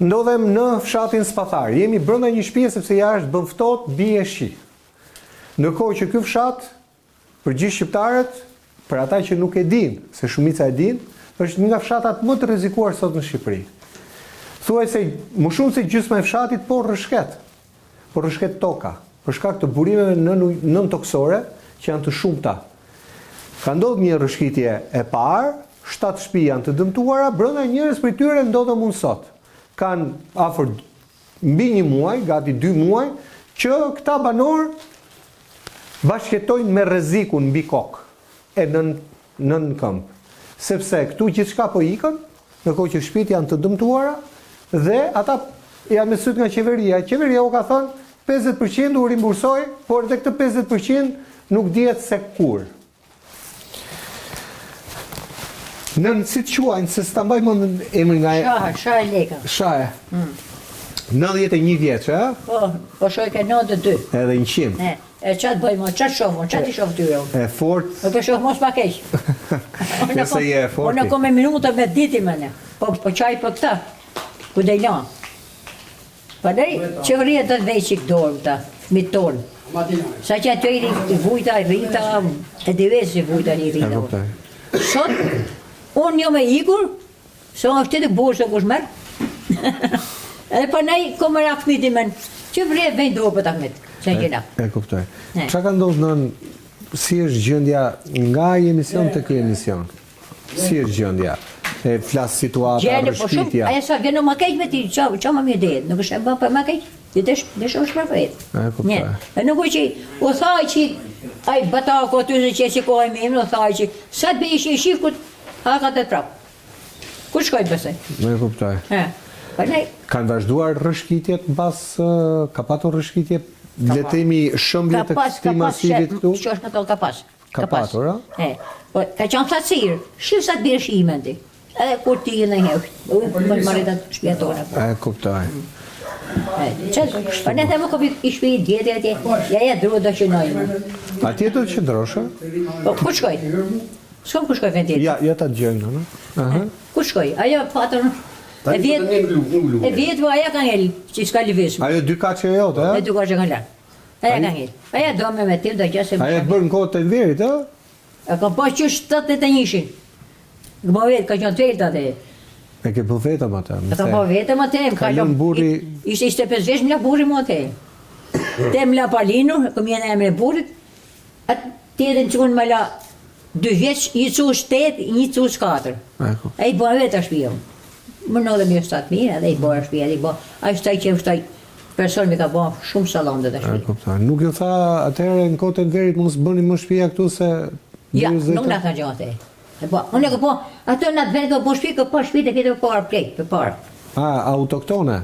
Ndodhem në fshatin Spathar. Jemi brenda një shtëpie sepse jashtë bën ftohtë, bie shi. Ndërkohë që ky fshat për gjithë shqiptarët, për ata që nuk e dinë, se shumica e dinë, është një nga fshatat më të rrezikuar sot në Shqipëri. Thuajse më shumë se gjysma e fshatit po rrëshket toka, për shkak të burimeve nën toksore që janë të shumta. Ka ndodhur një rrëshqitje e parë, 7 shtëpi janë të dëmtuara, brenda njërës prej tyre ndodhem unë sot. Kanë afër mbi 1 muaj, gati 2 muaj, që këta banor bashkëtojnë me rrezikun mbi kokë e nën këmbë. Sepse këtu gjithçka po ikën, ndërkohë që shtëpitë janë të dëmtuara dhe ata janë me syt nga qeveria. Qeveria u ka thënë 50% u rimbursoj, por edhe këtë 50% nuk dihet se kur. Nën si të quajnë, se s'ta mbaj mend emrin nga Shahe Leka. Shahe. 91 vjeç, a? Po shoj ka 92. Edhe 100. E çat bëjmë, çat shohmë, çat i shoh tyre. E fort. Po shoh mos pa keq. Nëse je e fortë. Unë kam minuta me ditë më ne. Po çaj për këtë. Ku do i lan? Po dai, qeveria do të veçi dorë ta, me ton. Sa që ato i vujta, rrita, e diversi vujta i rrita. Sot unë jo me ikur, se është të boshë kush merr. Edhe po nej komë rakmiti men. Qeveria vjen dorë për ta met. Çfarë gjëna? E kuptoj. Çka ka ndodhur nën si është gjendja nga ai emision te ky emision? Si është gjendja? E flas situata, rrëshqitja. Ajo sa vjen më keq me ti, ç'a më mirë det, nuk është bën për më keq. Ti desh për vet. E kuptoj. E nuk është u thaj që ai bata ko ty që si kohë më u thaj që sa të bëj shifkut, ha ka të prap. Ku shkoj besoj? E kuptoj. Kanë vazhduar rrëshqitjet mbas ka patur rrëshqitje le të themi shëmbje të këtij masivit këtu? Që është në ka pas. Ka patur, a? Po ka qenë thatësirë. Shif sa të bërë shimen ti. Edhe kur ti në hevë. Unë marrë të shpjetore. E kuptoj. Po ne themo kopi i shpijit djeti atje. Ja duhet do qënojmë. Atje do të qëndroshe? Po ku shkoj? S'kam ku shkoj vendit. Ja ta dgjojmë, no? Ku shkoj? Ajo patër e vjetë po aja ka ngel, që s'ka lëvizshme. Ajo 2 kaçe jote, a? E 2 kaçe ka lënë. Aja ka ngel. Aja do me tim do gjasë. Aja bën kohë të Enverit, a? E ka po që 71-shin. Gëmo vetë, ka qenë të velta atë. E ke po vetëm atë? E ka po vetëm atë, ka lënë burri. Ishte 25 vjeç mla burri mu atë. Te mla Palinu, kom jena emre burrit. Atë tjetën çun më la 2 vjeç, i çush 8, i çush 4. Ai po vetë shtëpiu. Më ndodhe mirë 7.000, edhe i bërë shtëpia, edhe i bërë. Ai shtaj që shtaj person mi ka bërë shumë salonde të shtëpi. Nuk ju tha atëherë në kohën e Enverit mos bëni më shtëpia këtu se ja, nuk na ka gjatë. Unë e ka po, ato në atë vend ka po shtëpi, ka po shtëpi të këtë parë plejt, për parë. Autoktone?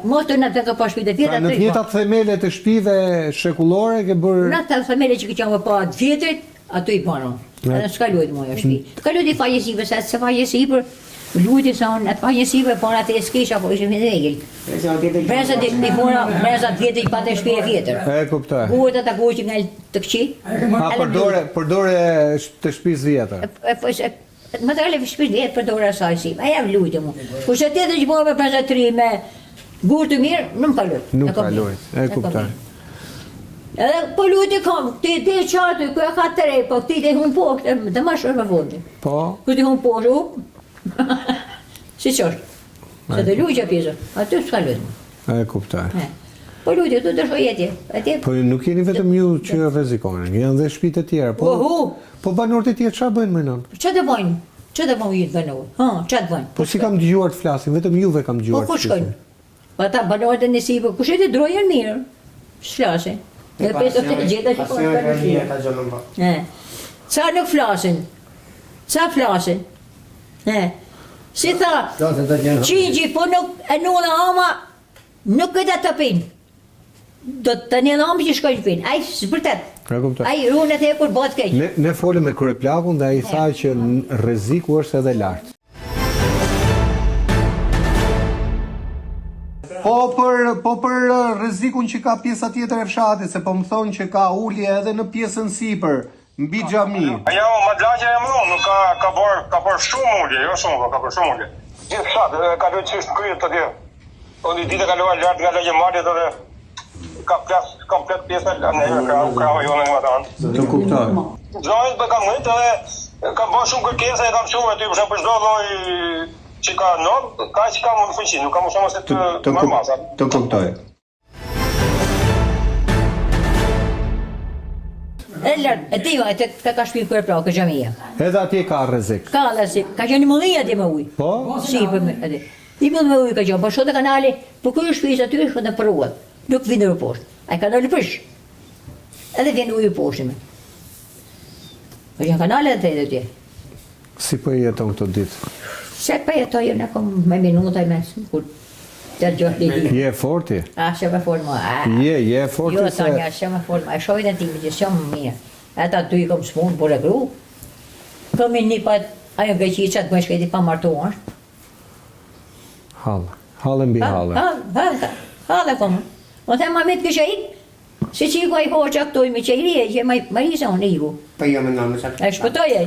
Mos të në atë vend ka po shtëpi të vjetë, në të njëjtat themele të shtëpive shekullore ke bërë... Në atë themele që këqanë po atë vjetrit, ato i banon. Edhe s'ka lujt moja shtëpi. Ka lujt i fajesive, se fajesive lujti sa unë atë fajesive, por atë e s'kisha, po ishim i regil. Bresa të vjetë i pate shpi e vjetër. E kuptoj. Buhet ata ku që nga të këqi. Përdore të shpis vjetër. Materiale shpis vjetër përdore asaj si. A jam lujti mu. Ku që tjetër që bojë me prezatri me gurë të mirë, nuk ka lujt. Nuk ka lujt, e kuptoj. Edhe po lujti kam, ti e qartë, ku e ka të rej, po ti te hun poshtë, dhe ma shërë me fundi. Po? Ku ti hun poshtë, si qështë? Se të lujtë që pjesë, aty s'ka lujtë. E kuptaj. Po lujtë, tu dërshoj jetje. Po nuk jeni vetëm ju që rrezikoni, janë dhe shtëpitë e tjera. Po banorët e tjerë çfarë bëjnë më nën? Çfarë të bëjnë? Çfarë të bëjnë banorët? Çfarë të bëjnë? Po si kam dëgjuar të flasin, vetëm juve kam dëgjuar. Po ku shkojnë? Po ata banorët e nesipër, kush e di drojën mirë? S'flasin. Edhe pesë të gjeta që po. Sa nuk flasin? Sa flasin? Si tha, qingji, po nuk e nuna ama, nuk këta të pinë. Do të një në amë që shkojnë pinë, aj së përtet. Aj runet e kur bëtë keqë. Ne folim me Kryeplakun dhe ai tha që rreziku është edhe lartë. Po për rrezikun që ka pjesa tjetër e fshatit, se po më thonë që ka ulje edhe në pjesën sipër, mbi xhami. Jo, madlaqja e më nuk ka bërë shumë ulje, jo shumë, ka bërë shumë ulje. Gjithë fshat, ka lëqisht kryet të tjerë. Unë i ditë kaluar lartë nga lagje malit edhe kam plek pjesë në neve krahë jonë nga tanë. Të kuptoj. Gjojnë për kam ngritë edhe kam bërë shumë kërkesa e kam shumë aty për çdo lloj që ka normë, ka që ka më në fuqi, nuk kam shumë se të marr masa. Të kuptoj. E tiva, ka shpinë kërë pra, ka gjamija. Edhe atje ka rrezik. Ka lasi, ka qenë mëllija atje me ujë. Po? Si, për me, aty. I mëllë me ujë ka qenë, po shote kanali, po kërë shpijës aty është në përruat. Nuk vinë në poshtë. A i kanali prish. Edhe vjen ujë poshtë me. Ka qenë kanali edhe të tje. Si po jeton këto ditë? Se për jetoj, në kom me minuta i mesë, kur të gjohë një. Je forti? A, që me forma, Je forti Jo, se... Tanja, që me forma, e shojnë e timi që shumë mirë. Ata ty i kom smunë, por e gru. Këmi një pat, ajo Greqi që atë më shketi pa martu është. Hallë mbi hallë. Hallë kom. O the ma me të kështë ikë, si që iku a i hoqa këtoj me që i rije, që ma risa unë iku. Pa jo me nëmë, E shpëtoj e.